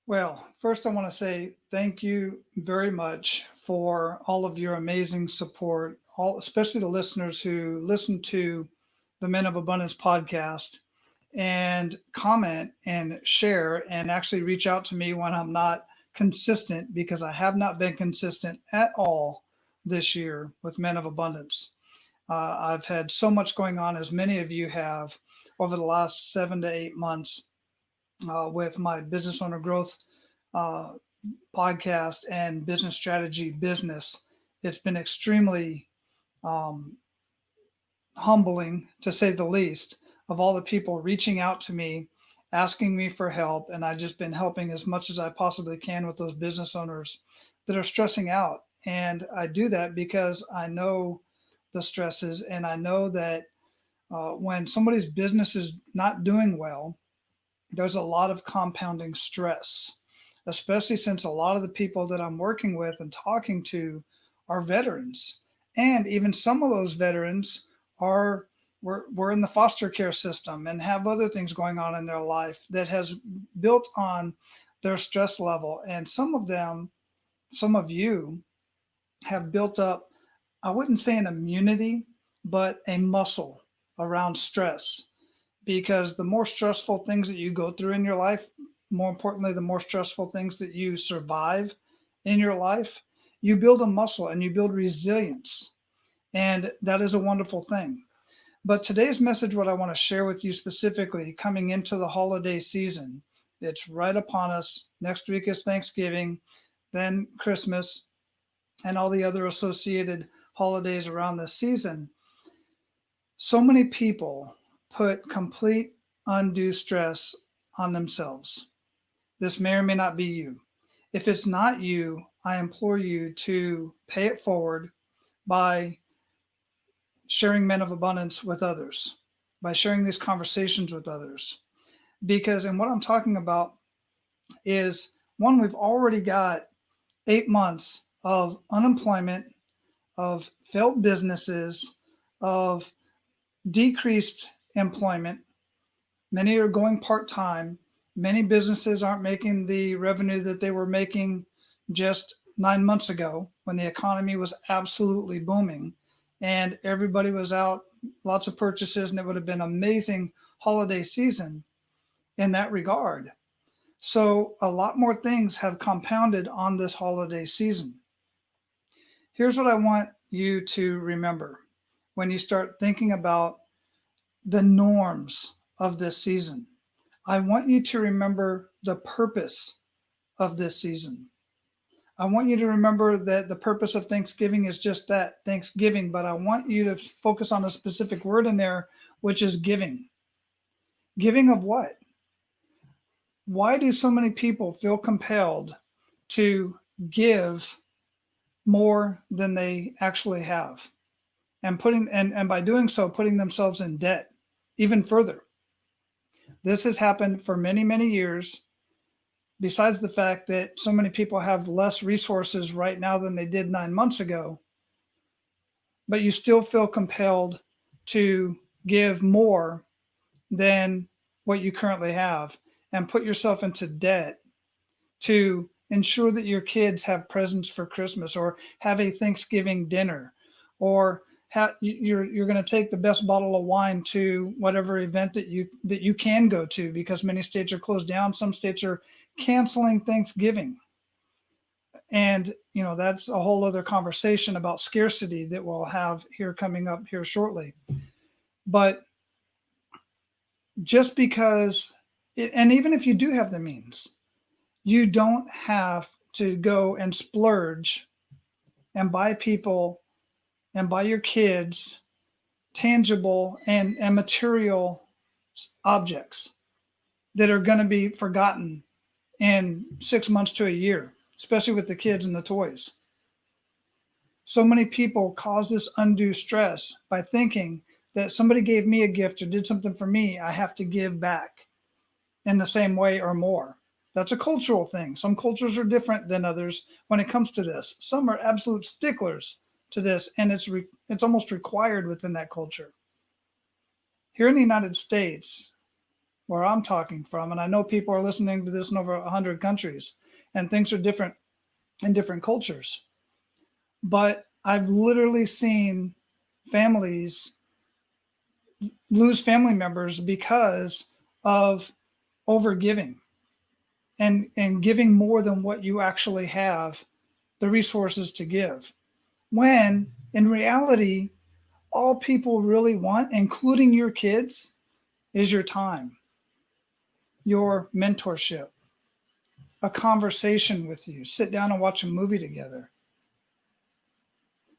Well, first, I want to say thank you very much for all of your amazing support, especially the listeners who listen to the Men of Abundance podcast and comment and share and actually reach out to me when I'm not consistent because I have not been consistent at all this year with Men of Abundance. I've had so much going on, as many of you have, over the last 7 to 8 months with my business owner growth uh, podcast and business strategy business. It's been extremely um, humbling, to say the least, of all the people reaching out to me, asking me for help. And I've just been helping as much as I possibly can with those business owners that are stressing out. And I do that because I know the stresses and I know that when somebody's business is not doing well, there's a lot of compounding stress, especially since a lot of the people that I'm working with and talking to are veterans. And even some of those veterans are were in the foster care system and have other things going on in their life that has built on their stress level. And some of them, some of you have built up, I wouldn't say an immunity, but a muscle around stress, because the more stressful things that you go through in your life, more importantly, the more stressful things that you survive in your life, you build a muscle and you build resilience. And that is a wonderful thing. But today's message, what I want to share with you specifically coming into the holiday season, it's right upon us. Next week is Thanksgiving, then Christmas, and all the other associated holidays around this season. So many people put complete undue stress on themselves. This may or may not be you. If it's not you, I implore you to pay it forward by sharing Men of Abundance with others, by sharing these conversations with others. Because, and what I'm talking about is one, we've already got 8 months of unemployment, of failed businesses, of decreased employment. Many are going part time. Many businesses aren't making the revenue that they were making just 9 months ago when the economy was absolutely booming and everybody was out, lots of purchases, and it would have been an amazing holiday season in that regard. So, a lot more things have compounded on this holiday season. Here's what I want you to remember when you start thinking about the norms of this season. I want you to remember the purpose of this season. I want you to remember that the purpose of Thanksgiving is just that, Thanksgiving, but I want you to focus on a specific word in there, which is giving. Giving of what? Why do so many people feel compelled to give more than they actually have? And by doing so, putting themselves in debt even further. This has happened for many, many years. Besides the fact that so many people have less resources right now than they did 9 months ago, but you still feel compelled to give more than what you currently have and put yourself into debt to ensure that your kids have presents for Christmas or have a Thanksgiving dinner or you're going to take the best bottle of wine to whatever event that you can go to, because many states are closed down. Some states are canceling Thanksgiving. And that's a whole other conversation about scarcity that we'll have here coming up here shortly. But just because and even if you do have the means, you don't have to go and splurge and buy people and buy your kids tangible and material objects that are going to be forgotten in 6 months to a year, especially with the kids and the toys. So many people cause this undue stress by thinking that somebody gave me a gift or did something for me, I have to give back in the same way or more. That's a cultural thing. Some cultures are different than others when it comes to this. Some are absolute sticklers to this, and it's almost required within that culture. Here in the United States, where I'm talking from. And I know people are listening to this in over 100 countries, and things are different in different cultures. But I've literally seen families lose family members because of overgiving and giving more than what you actually have the resources to give. When in reality, all people really want, including your kids, is your time, your mentorship, a conversation with you, sit down and watch a movie together.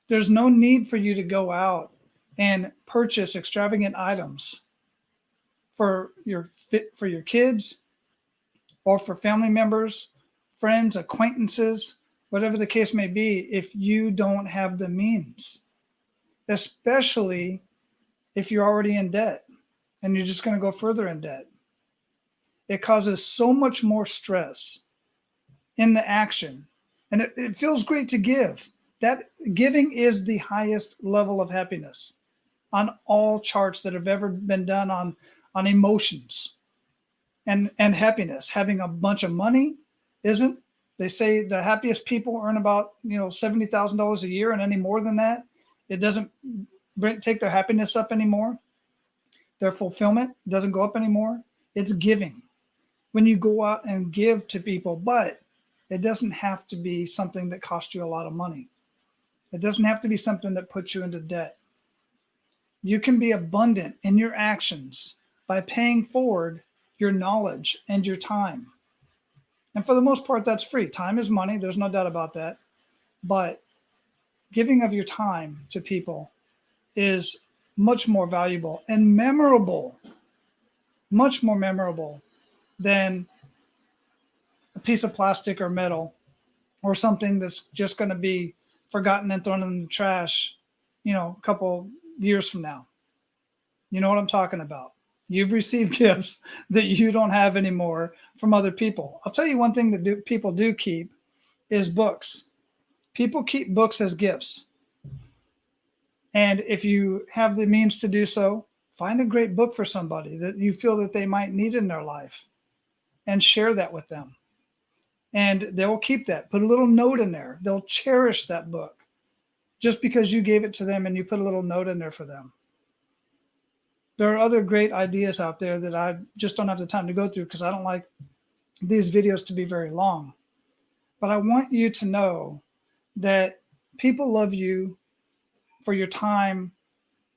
There's no need for you to go out and purchase extravagant items for your kids or for family members, friends, acquaintances, whatever the case may be, if you don't have the means, especially if you're already in debt and you're just going to go further in debt. It causes so much more stress in the action. And it feels great to give. That giving is the highest level of happiness on all charts that have ever been done on emotions and happiness. Having a bunch of money isn't. They say the happiest people earn about $70,000 a year, and any more than that, it doesn't take their happiness up anymore. Their fulfillment doesn't go up anymore. It's giving. When you go out and give to people, but it doesn't have to be something that costs you a lot of money. It doesn't have to be something that puts you into debt. You can be abundant in your actions by paying forward your knowledge and your time. And for the most part, that's free. Time is money. There's no doubt about that. But giving of your time to people is much more valuable and memorable, much more memorable than a piece of plastic or metal or something that's just going to be forgotten and thrown in the trash, a couple years from now. You know what I'm talking about. You've received gifts that you don't have anymore from other people. I'll tell you one thing that people do keep is books. People keep books as gifts. And if you have the means to do so, find a great book for somebody that you feel that they might need in their life and share that with them. And they will keep that. Put a little note in there. They'll cherish that book just because you gave it to them and you put a little note in there for them. There are other great ideas out there that I just don't have the time to go through because I don't like these videos to be very long. But I want you to know that people love you for your time,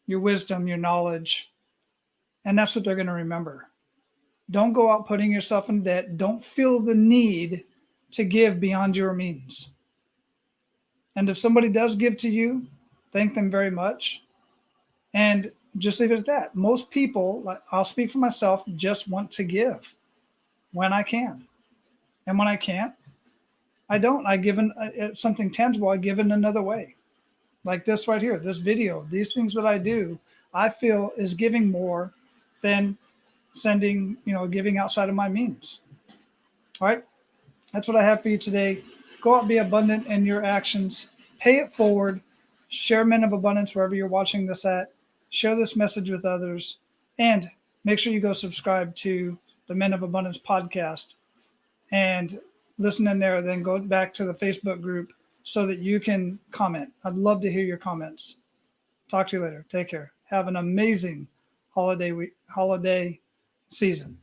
your wisdom, your knowledge, and that's what they're going to remember. Don't go out putting yourself in debt. Don't feel the need to give beyond your means. And if somebody does give to you, thank them very much. And just leave it at that. Most people, I'll speak for myself, just want to give when I can. And when I can't, I don't. I give something tangible, I give in another way. Like this right here, this video, these things that I do, I feel is giving more than sending, giving outside of my means. All right. That's what I have for you today. Go out, be abundant in your actions, pay it forward, share Men of Abundance wherever you're watching this at, share this message with others, and make sure you go subscribe to the Men of Abundance podcast and listen in there, then go back to the Facebook group so that you can comment. I'd love to hear your comments. Talk to you later. Take care. Have an amazing holiday season.